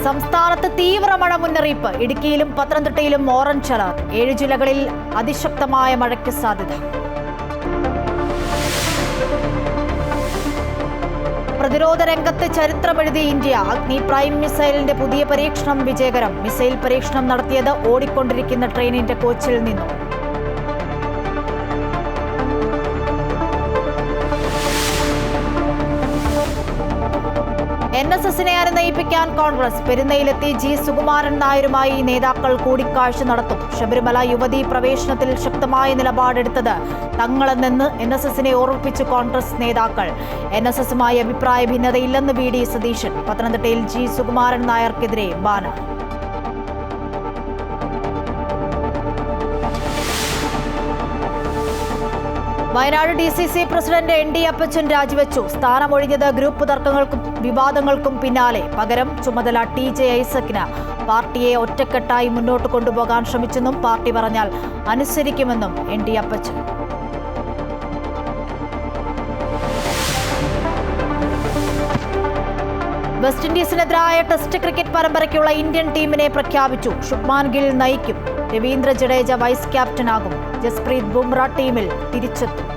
സംസ്ഥാനത്ത് തീവ്ര മഴ മുന്നറിയിപ്പ്. ഇടുക്കിയിലും പത്തനംതിട്ടയിലും ഓറഞ്ച് അലർട്ട്. 7 ജില്ലകളിൽ അതിശക്തമായ മഴയ്ക്ക് സാധ്യത. പ്രതിരോധ രംഗത്ത് ചരിത്രമെഴുതി ഇന്ത്യ. അഗ്നി പ്രൈം മിസൈലിന്റെ പുതിയ പരീക്ഷണം വിജയകരം. മിസൈൽ പരീക്ഷണം നടത്തിയത് ഓടിക്കൊണ്ടിരിക്കുന്ന ട്രെയിനിന്റെ കോച്ചിൽ നിന്നും. NSSനെ അനുനയിപ്പിക്കാൻ കോൺഗ്രസ്. പെരുന്നയിലെത്തി ജി സുകുമാരൻ നായരുമായി നേതാക്കൾ കൂടിക്കാഴ്ച നടത്തും. ശബരിമല യുവതീ പ്രവേശനത്തിൽ ശക്തമായ നിലപാടെടുത്തത് തങ്ങളെന്ന് NSSനെ ഓർമ്മിപ്പിച്ചു കോൺഗ്രസ് നേതാക്കൾ. NSSുമായി അഭിപ്രായ ഭിന്നതയില്ലെന്ന് VD സതീശൻ. പത്തനംതിട്ടയിൽ ജി സുകുമാരൻ നായർക്കെതിരെ banner. Wayanad DCC president ND Appachan രാജിവെച്ചു. സ്ഥാനമൊഴിഞ്ഞത് ഗ്രൂപ്പ് തർക്കങ്ങൾക്കും വിവാദങ്ങൾക്കും പിന്നാലെ. പകരം ചുമതല TJ ഐസക്കിന്. പാർട്ടിയെ ഒറ്റക്കെട്ടായി മുന്നോട്ട് കൊണ്ടുപോകാൻ ശ്രമിച്ചെന്നും പാർട്ടി പറഞ്ഞാൽ അനുസരിക്കുമെന്നും ND അപ്പച്ചൻ. വെസ്റ്റ് ഇൻഡീസിനെതിരായ ടെസ്റ്റ് ക്രിക്കറ്റ് പരമ്പരയ്ക്കുള്ള ഇന്ത്യൻ ടീമിനെ പ്രഖ്യാപിച്ചു. ശുഭ്മാൻ ഗിൽ നയിക്കും. രവീന്ദ്ര ജഡേജ വൈസ് ക്യാപ്റ്റനാകും. ജസ്പ്രീത് ബുംറ ടീമിൽ തിരിച്ചെത്തും.